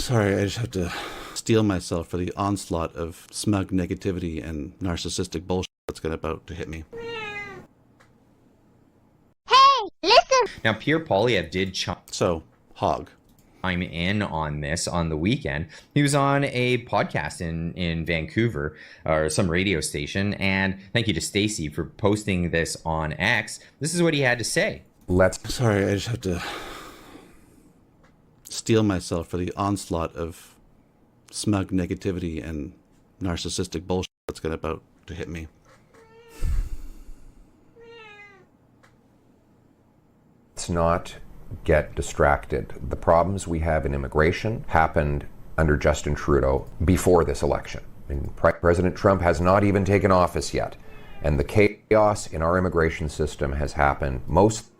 Sorry, I just have to steel myself for the onslaught of smug negativity and narcissistic bullshit that's about to hit me. Hey, listen! Now, Pierre Poilievre did So, hog. chime in on this on the weekend. He was on a podcast in Vancouver, or some radio station, and thank you to Stacy for posting this on X. This is what he had to say. Sorry, I just have to steel myself for the onslaught of smug negativity and narcissistic bullshit that's about to hit me. Let's not get distracted. The problems we have in immigration happened under Justin Trudeau before this election. President Trump has not even taken office yet. And the chaos in our immigration system has happened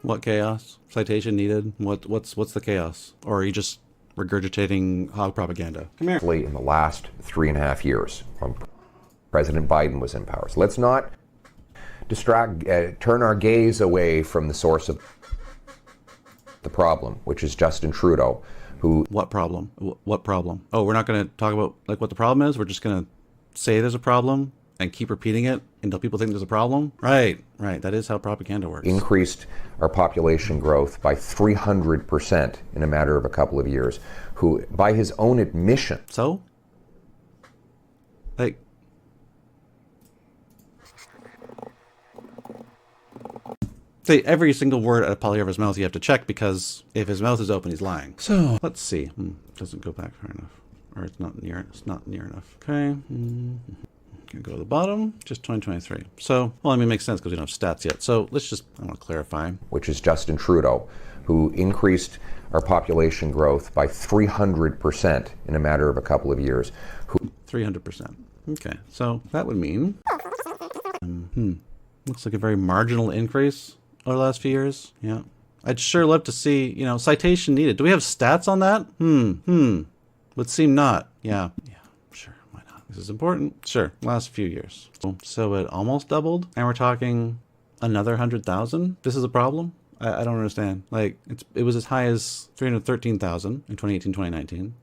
What chaos? Citation needed? What's the chaos? Or are you just regurgitating hog propaganda? Come here. in the last 3.5 years when President Biden was in power. So let's not turn our gaze away from the source of the problem, which is Justin Trudeau, who... What problem? What problem? Oh, we're not going to talk about what the problem is? We're just going to say there's a problem and keep repeating it until people think there's a problem? Right. That is how propaganda works. Increased our population growth by 300% in a matter of a couple of years, who, by his own admission... So? Say every single word out of Polievre's mouth you have to check, because if his mouth is open, he's lying. So, let's see. Doesn't go back far enough. Or it's not near enough. Okay. Gonna go to the bottom, just 2023. So, well, I mean, it makes sense because we don't have stats yet. So I want to clarify. Which is Justin Trudeau, who increased our population growth by 300% in a matter of a couple of years. 300%. Okay, so that would mean, looks like a very marginal increase over the last few years. Yeah. I'd sure love to see, citation needed. Do we have stats on that? Would seem not. Yeah. Sure, why not? This is important. Sure, last few years. So it almost doubled, and we're talking another 100,000? This is a problem? I don't understand. It was as high as 313,000 in 2018, 2019.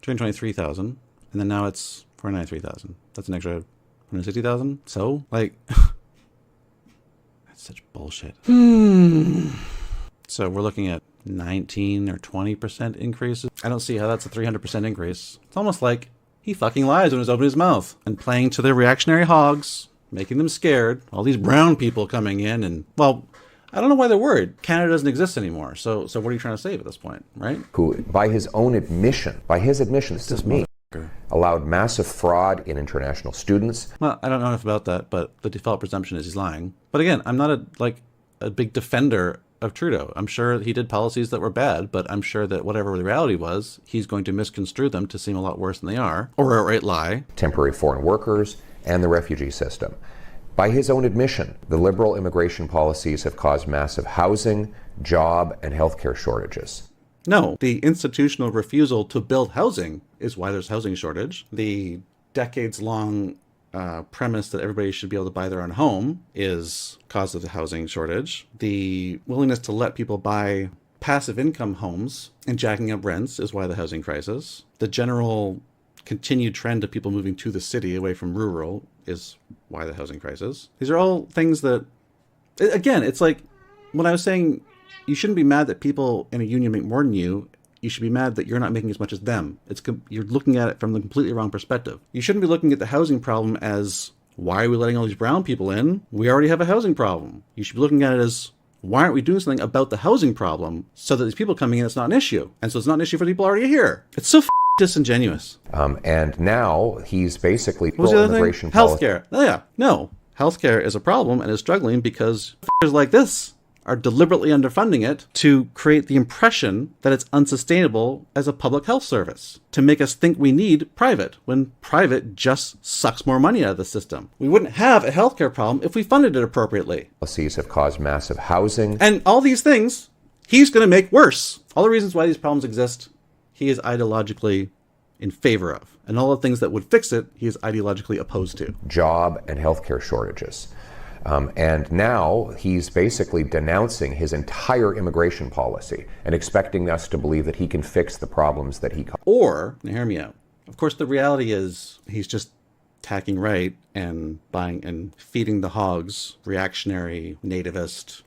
223,000, and then now it's 493,000. That's an extra 160,000. So, that's such bullshit. So we're looking at 19 or 20% increases. I don't see how that's a 300% increase. It's almost like he fucking lies when he's opening his mouth and playing to the reactionary hogs, making them scared. All these brown people coming in and, well, I don't know why they're worried. Canada doesn't exist anymore. So what are you trying to save at this point, right? Who, by his own admission, this is me, allowed massive fraud in international students. Well, I don't know enough about that, but the default presumption is he's lying. But again, I'm not a big defender of Trudeau. I'm sure he did policies that were bad, but I'm sure that whatever the reality was, he's going to misconstrue them to seem a lot worse than they are, or outright lie. Temporary foreign workers and the refugee system. By his own admission, the Liberal immigration policies have caused massive housing, job, and healthcare shortages. No, the institutional refusal to build housing is why there's housing shortage. The decades-long premise that everybody should be able to buy their own home is cause of the housing shortage. The willingness to let people buy passive income homes and jacking up rents is why the housing crisis. The general continued trend of people moving to the city away from rural is why the housing crisis. These are all things that, again, it's like when I was saying you shouldn't be mad that people in a union make more than you. You should be mad that you're not making as much as them. You're looking at it from the completely wrong perspective. You shouldn't be looking at the housing problem as, why are we letting all these brown people in? We already have a housing problem. You should be looking at it as, why aren't we doing something about the housing problem so that these people coming in, it's not an issue. And so it's not an issue for the people already here. It's so disingenuous. And now he's basically immigration policy. Healthcare. Oh, yeah. No. Healthcare is a problem and is struggling because like this are deliberately underfunding it to create the impression that it's unsustainable as a public health service, to make us think we need private, when private just sucks more money out of the system. We wouldn't have a healthcare problem if we funded it appropriately. Policies have caused massive housing. And all these things, he's going to make worse. All the reasons why these problems exist, he is ideologically in favor of. And all the things that would fix it, he is ideologically opposed to. Job and healthcare shortages. And now he's basically denouncing his entire immigration policy and expecting us to believe that he can fix the problems that he caused. Or, now hear me out. Of course, the reality is he's just tacking right and buying and feeding the hogs reactionary, nativist,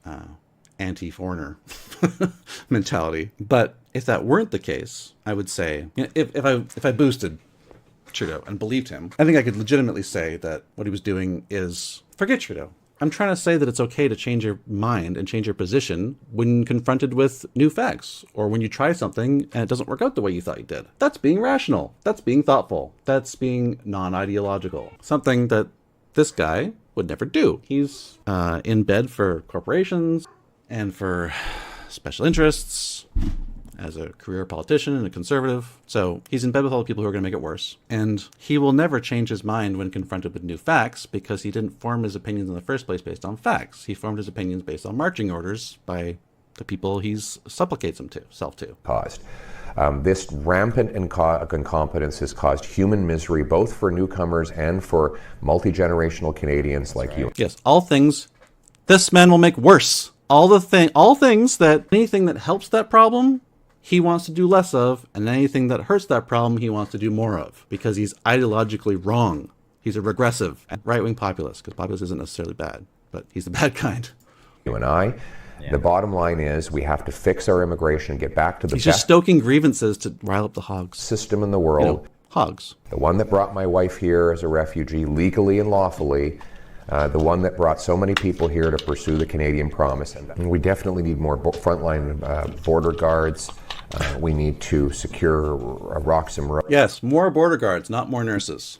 anti-foreigner mentality. But if that weren't the case, I would say, if I boosted Trudeau and believed him, I think I could legitimately say that what he was doing is, forget Trudeau. I'm trying to say that it's okay to change your mind and change your position when confronted with new facts, or when you try something and it doesn't work out the way you thought you did. That's being rational. That's being thoughtful. That's being non-ideological. Something that this guy would never do. He's in bed for corporations and for special interests as a career politician and a conservative. So he's in bed with all the people who are going to make it worse. And he will never change his mind when confronted with new facts, because he didn't form his opinions in the first place based on facts. He formed his opinions based on marching orders by the people he supplicates himself to. Caused. This rampant incompetence has caused human misery, both for newcomers and for multi-generational Canadians like you. Yes, all things this man will make worse. All things that, anything that helps that problem, he wants to do less of, and anything that hurts that problem, he wants to do more of, because he's ideologically wrong. He's a regressive and right-wing populist, because populist isn't necessarily bad, but he's the bad kind. You and I. Yeah. The bottom line is we have to fix our immigration, get back to the He's just stoking grievances to rile up the hogs. System in the world. Hogs. The one that brought my wife here as a refugee, legally and lawfully. The one that brought so many people here to pursue the Canadian promise. And we definitely need more frontline border guards. We need to secure rocks and roads. Yes, more border guards, not more nurses.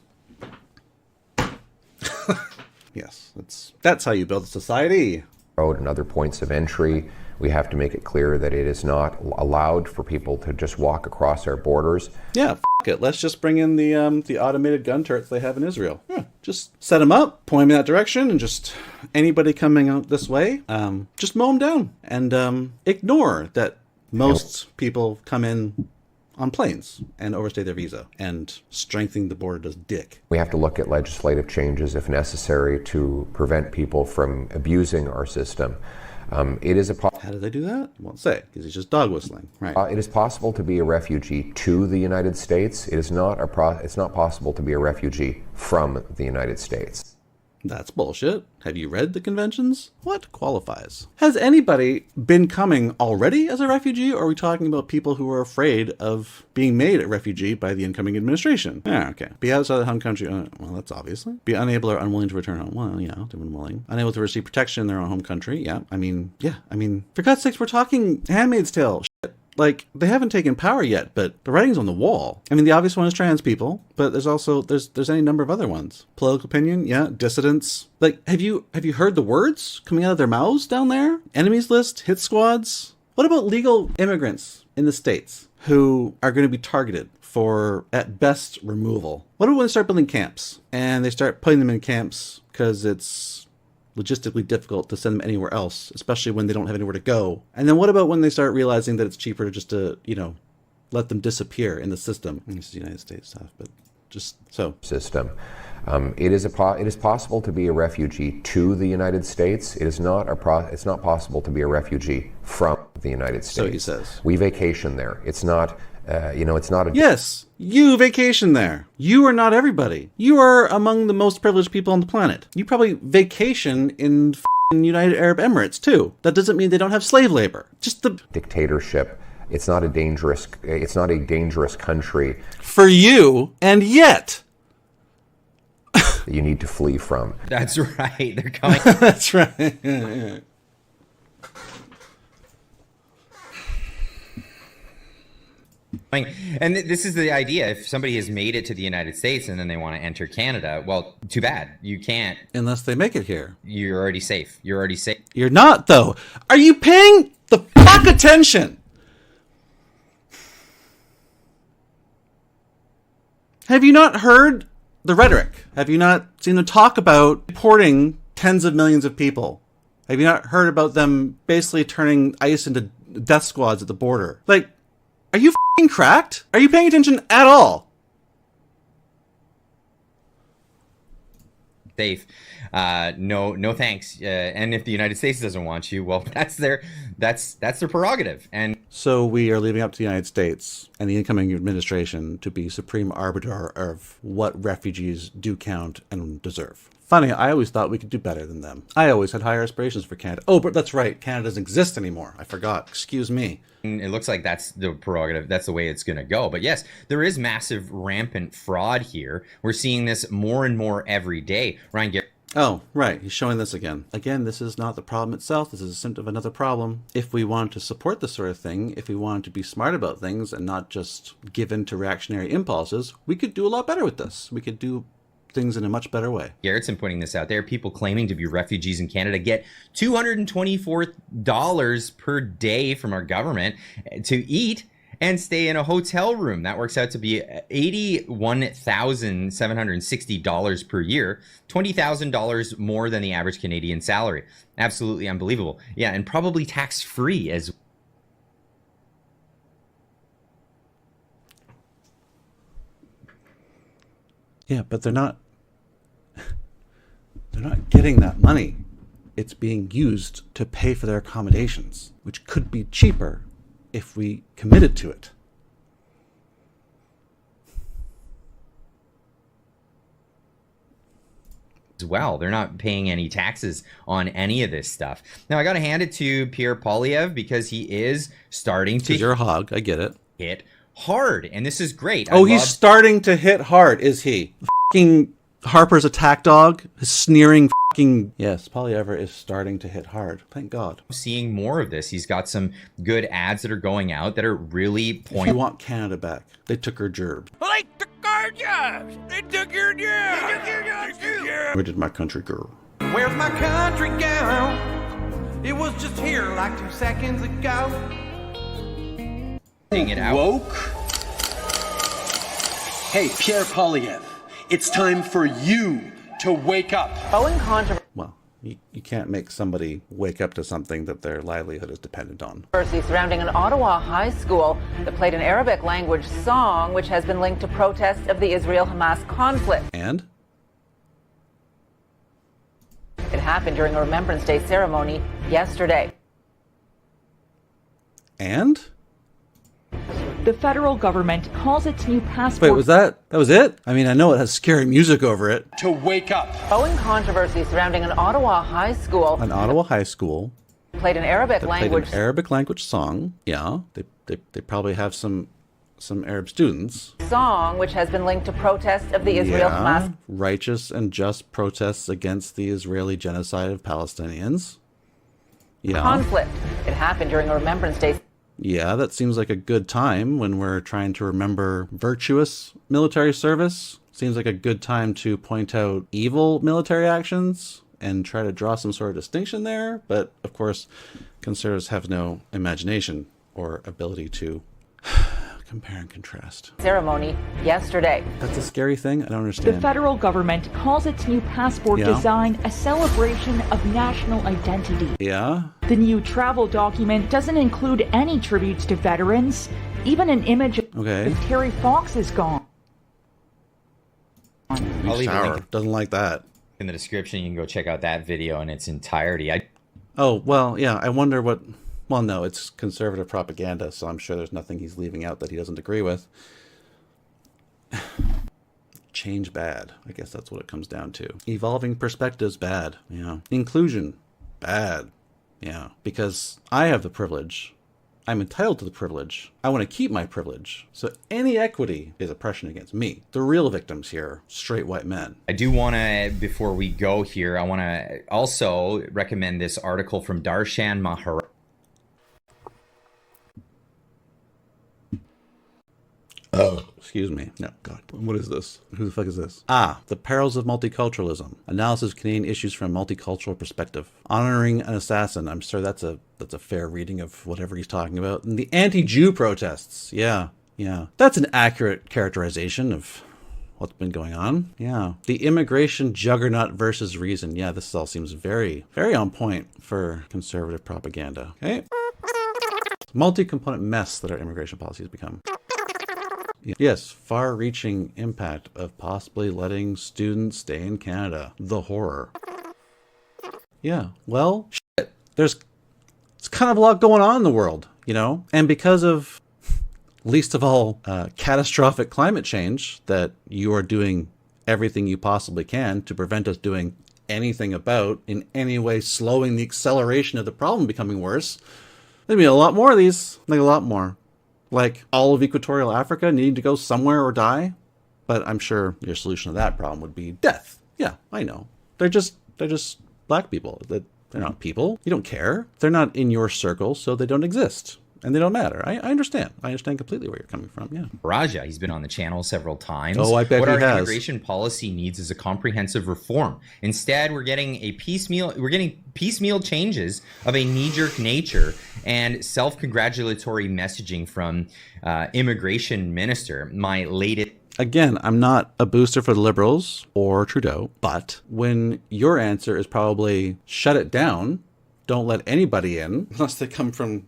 Yes, that's how you build a society. Road and other points of entry. We have to make it clear that it is not allowed for people to just walk across our borders. Yeah, it. Let's just bring in the automated gun turrets they have in Israel. Yeah, just set them up, point them in that direction, and just anybody coming out this way, just mow them down and ignore that most people come in on planes and overstay their visa, and strengthening the border does dick. We have to look at legislative changes if necessary to prevent people from abusing our system. It is How do they do that? I won't say, because he's just dog whistling. Right. It is possible to be a refugee to the United States. It is not it's not possible to be a refugee from the United States. That's bullshit. Have you read the conventions? What qualifies? Has anybody been coming already as a refugee, or are we talking about people who are afraid of being made a refugee by the incoming administration? Yeah, okay. Be outside the home country. Well, that's obviously. Be unable or unwilling to return home. Well, yeah, they've been willing. Unable to receive protection in their own home country. Yeah, I mean, for God's sakes, we're talking Handmaid's Tale shit. Like, they haven't taken power yet, but the writing's on the wall. I mean, the obvious one is trans people, but there's any number of other ones. Political opinion, yeah, dissidents. Like, have you heard the words coming out of their mouths down there? Enemies list, hit squads. What about legal immigrants in the States who are going to be targeted for, at best, removal? What about when they start building camps and they start putting them in camps because it's logistically difficult to send them anywhere else, especially when they don't have anywhere to go? And then what about when they start realizing that it's cheaper just to, let them disappear in the system? This is United States stuff, but just so. System. It is possible to be a refugee to the United States. It is not it's not possible to be a refugee from the United States. So he says. We vacation there. It's not. It's not a... Yes, you vacation there. You are not everybody. You are among the most privileged people on the planet. You probably vacation in United Arab Emirates, too. That doesn't mean they don't have slave labor. Just the... Dictatorship. It's not a dangerous country. For you, and yet... that you need to flee from. That's right. They're coming. That's right. Yeah. And this is the idea. If somebody has made it to the United States and then they want to enter Canada, well, too bad. You can't. Unless they make it here. You're already safe. You're not, though. Are you paying the fuck attention? Have you not heard the rhetoric? Have you not seen them talk about deporting tens of millions of people? Have you not heard about them basically turning ICE into death squads at the border? Like, are you f***ing cracked? Are you paying attention at all? safe. No thanks. And if the United States doesn't want you, well, that's their prerogative. And So we are leaving up to the United States and the incoming administration to be supreme arbiter of what refugees do count and deserve. Funny, I always thought we could do better than them. I always had higher aspirations for Canada. Oh, but that's right, Canada doesn't exist anymore. I forgot. Excuse me. it looks like that's the prerogative. That's the way it's going to go. But yes, there is massive rampant fraud here. We're seeing this more and more every day. Ryan Garrett. Oh, right. He's showing this again. Again, this is not the problem itself. This is a symptom of another problem. If we want to support this sort of thing, if we want to be smart about things and not just give in to reactionary impulses, we could do a lot better with this. We could do things in a much better way. Garrettson putting this out there. People claiming to be refugees in Canada get $224 per day from our government to eat and stay in a hotel room. That works out to be $81,760 per year, $20,000 more than the average Canadian salary. Absolutely unbelievable. Yeah, and probably tax-free as well. Yeah, but they're not getting that money. It's being used to pay for their accommodations, which could be cheaper if we committed to it. As well. They're not paying any taxes on any of this stuff. Now, I got to hand it to Pierre Poilievre because he is starting to You're a hog, I get it. hit hard, and this is great. Oh, he's starting to hit hard, is he? Fucking Harper's attack dog, his sneering fucking... Yes, Poilievre is starting to hit hard. Thank God. Seeing more of this. He's got some good ads that are going out that are really If you want Canada back, they took her gerb. They took our jobs. They took your jobs. They took your jobs too. Where did my country go? Where's my country gown? It was just here like 2 seconds ago. seeing it out. Woke? Hey, Pierre Poilievre, it's time for you to wake up. Well, you can't make somebody wake up to something that their livelihood is dependent on. Controversy surrounding an Ottawa high school that played an Arabic language song which has been linked to protests of the Israel-Hamas conflict. And? It happened during a Remembrance Day ceremony yesterday. And? The federal government calls its new passport... Wait, that was it? I mean, I know it has scary music over it. To wake up. Owing controversy surrounding an Ottawa high school... An Ottawa high school... played an Arabic language... Played an Arabic language song. Yeah, they probably have some Arab students. Song which has been linked to protests of the Israel-Hamas... righteous and just protests against the Israeli genocide of Palestinians. Yeah. conflict. It happened during a Remembrance Day... Yeah, that seems like a good time when we're trying to remember virtuous military service. Seems like a good time to point out evil military actions and try to draw some sort of distinction there. But, of course, conservatives have no imagination or ability to compare and contrast. ceremony yesterday. That's a scary thing? I don't understand. The federal government calls its new passport design a celebration of national identity. Yeah? The new travel document doesn't include any tributes to veterans. Even an image of Terry Fox is gone. I'll leave a link Doesn't like that. in the description. You can go check out that video in its entirety. Oh, well, yeah, I wonder what... Well, no, it's conservative propaganda, so I'm sure there's nothing he's leaving out that he doesn't agree with. Change bad. I guess that's what it comes down to. Evolving perspectives bad. Yeah. Inclusion bad. Yeah. Because I have the privilege. I'm entitled to the privilege. I want to keep my privilege. So any equity is oppression against me. The real victims here are straight white men. I do want to, before we go here, I want to also recommend this article from Darshan Maharaj. Oh, excuse me. No, God. What is this? Who the fuck is this? Ah, The Perils of Multiculturalism. Analysis of Canadian issues from a multicultural perspective. Honoring an assassin. I'm sure that's a fair reading of whatever he's talking about. And the anti-Jew protests. Yeah. That's an accurate characterization of what's been going on. Yeah. The immigration juggernaut versus reason. Yeah, this all seems very, very on point for conservative propaganda. Okay. Multi-component mess that our immigration policy has become. Yes, far-reaching impact of possibly letting students stay in Canada. The horror. Yeah, well, shit. It's kind of a lot going on in the world, you know? And because of, least of all, catastrophic climate change that you are doing everything you possibly can to prevent us doing anything about, in any way slowing the acceleration of the problem becoming worse, there'd be a lot more of these. Like, a lot more. Like, all of equatorial Africa needing to go somewhere or die. But I'm sure your solution to that problem would be death. Yeah, I know. They're just black people. They're not people. You don't care. They're not in your circle, so they don't exist. And they don't matter. I understand. I understand completely where you're coming from, yeah. Raja, he's been on the channel several times. Oh, I bet what he our has. immigration policy needs is a comprehensive reform. Instead, we're getting piecemeal changes of a knee-jerk nature and self-congratulatory messaging from immigration minister. My latest... Again, I'm not a booster for the Liberals or Trudeau, but when your answer is probably shut it down, don't let anybody in, unless they come from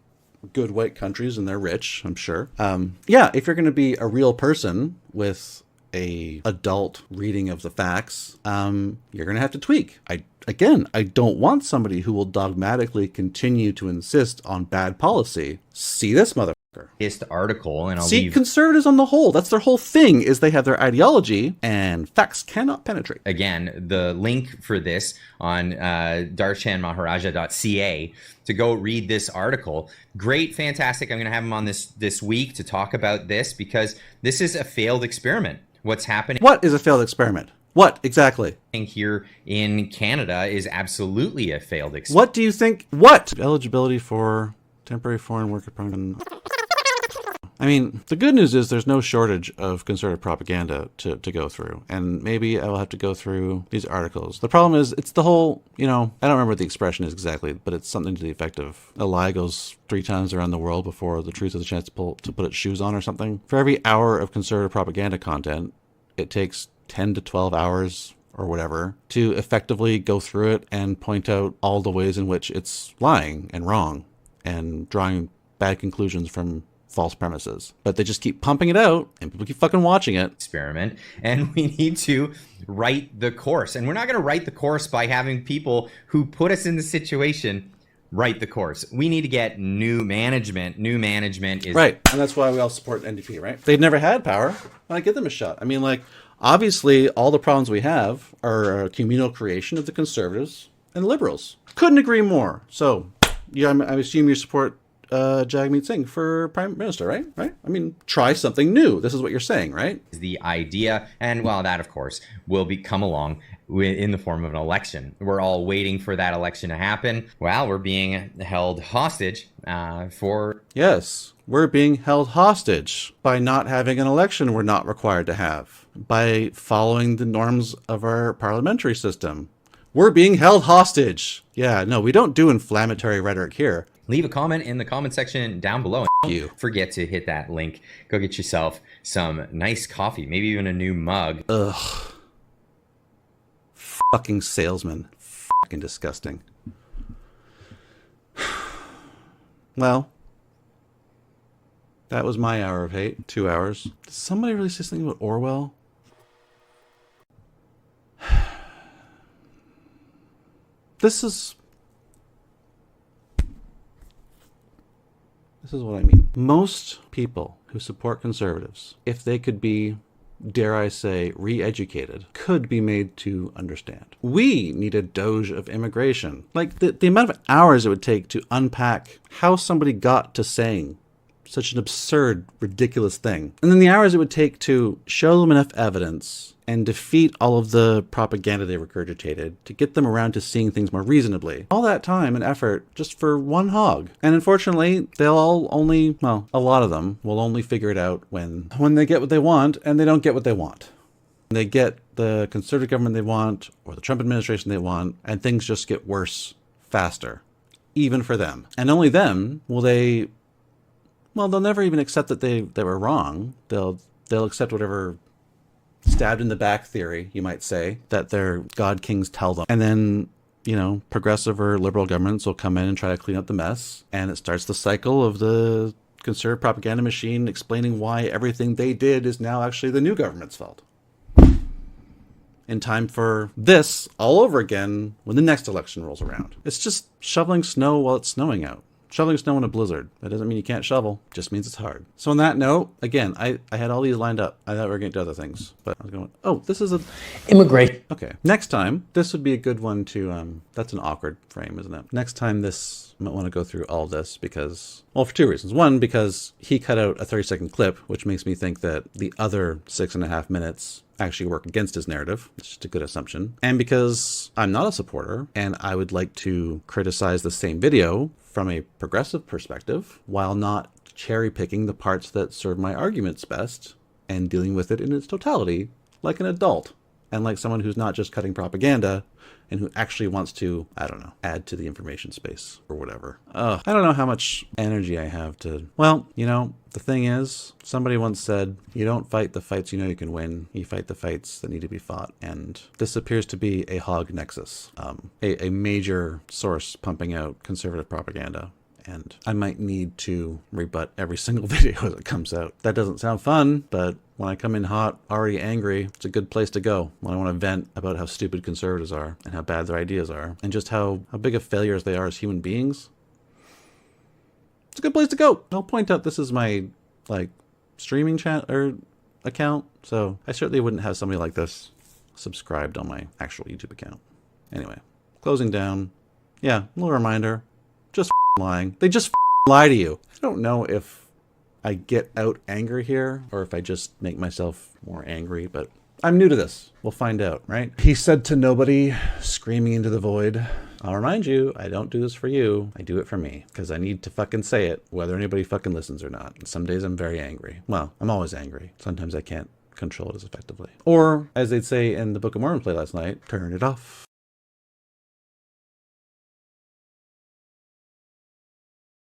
good white countries and they're rich, I'm sure. Yeah, if you're going to be a real person with a adult reading of the facts, you're going to have to tweak. I don't want somebody who will dogmatically continue to insist on bad policy. See this motherfucker. Article, and I'll See, leave conservatives on the whole, that's their whole thing, is they have their ideology and facts cannot penetrate. Again, the link for this on darshanmaharaja.ca to go read this article. Great, fantastic. I'm going to have him on this week to talk about this, because this is a failed experiment. What's happening? What is a failed experiment? What exactly? Here in Canada is absolutely a failed experiment. What do you think? What? Eligibility for temporary foreign worker permit. I mean, the good news is there's no shortage of conservative propaganda to go through. And maybe I will have to go through these articles. The problem is, it's the whole, I don't remember what the expression is exactly, but it's something to the effect of a lie goes 3 times around the world before the truth has a chance to put its shoes on or something. For every hour of conservative propaganda content, it takes 10 to 12 hours or whatever to effectively go through it and point out all the ways in which it's lying and wrong and drawing bad conclusions from false premises. But they just keep pumping it out and people keep fucking watching it. Experiment, and we need to write the course. And we're not going to write the course by having people who put us in the situation write the course. We need to get new management. New management is... Right, and that's why we all support NDP, right? They've never had power. Why not give them a shot? I mean, like, obviously, all the problems we have are a communal creation of the Conservatives and the Liberals. Couldn't agree more. So, yeah, I assume you support Jagmeet Singh for Prime Minister, right? Right? I mean, try something new. This is what you're saying, right? The idea, and well, that of course will come along in the form of an election. We're all waiting for that election to happen. Well, we're being held hostage for... Yes, we're being held hostage by not having an election we're not required to have, by following the norms of our parliamentary system. We're being held hostage. Yeah, no, we don't do inflammatory rhetoric here. Leave a comment in the comment section down below. Thank you. Forget to hit that link. Go get yourself some nice coffee, maybe even a new mug. Ugh. Fucking salesman. Fucking disgusting. Well, that was my hour of hate. 2 hours. Did somebody really say something about Orwell? This is what I mean. Most people who support conservatives, if they could be, dare I say, re-educated, could be made to understand. We need a doge of immigration. Like, the amount of hours it would take to unpack how somebody got to saying such an absurd, ridiculous thing. And then the hours it would take to show them enough evidence and defeat all of the propaganda they regurgitated to get them around to seeing things more reasonably. All that time and effort just for one hog. And unfortunately, they'll all only, well, a lot of them will only figure it out when they get what they want, and they don't get what they want. They get the conservative government they want, or the Trump administration they want, and things just get worse faster, even for them. And only then will they, well, they'll never even accept that they were wrong. They'll accept whatever stabbed in the back theory, you might say, that their god kings tell them. And then, progressive or liberal governments will come in and try to clean up the mess. And it starts the cycle of the conservative propaganda machine explaining why everything they did is now actually the new government's fault. In time for this all over again when the next election rolls around. It's just shoveling snow while it's snowing out. Shoveling snow in a blizzard. That doesn't mean you can't shovel. Just means it's hard. So on that note, again, I had all these lined up. I thought we were getting to other things, but I was going, oh, this is a... Immigrate. Okay. Next time, this would be a good one to, that's an awkward frame, isn't it? Next time this, I might want to go through all this because, well, for two reasons. One, because he cut out a 30-second clip, which makes me think that the other 6.5 minutes actually work against his narrative. It's just a good assumption. And because I'm not a supporter and I would like to criticize the same video from a progressive perspective while not cherry picking the parts that serve my arguments best and dealing with it in its totality like an adult and like someone who's not just cutting propaganda and who actually wants to, I don't know, add to the information space or whatever. I don't know how much energy I have to, well, you know, the thing is, somebody once said, you don't fight the fights you know you can win, you fight the fights that need to be fought. And this appears to be a hog nexus, a major source pumping out conservative propaganda. And I might need to rebut every single video as it comes out. That doesn't sound fun, but when I come in hot, already angry, it's a good place to go. When I want to vent about how stupid conservatives are and how bad their ideas are and just how big of failures they are as human beings. It's a good place to go. I'll point out this is my streaming channel or account, so I certainly wouldn't have somebody like this subscribed on my actual YouTube account. Anyway, closing down. Yeah, a little reminder. Just lying. They just lie to you. I don't know if I get out anger here or if I just make myself more angry, but I'm new to this. We'll find out, right? He said to nobody, screaming into the void. I'll remind you, I don't do this for you. I do it for me because I need to fucking say it whether anybody fucking listens or not. And some days I'm very angry. Well, I'm always angry. Sometimes I can't control it as effectively. Or, as they'd say in the Book of Mormon play last night, turn it off.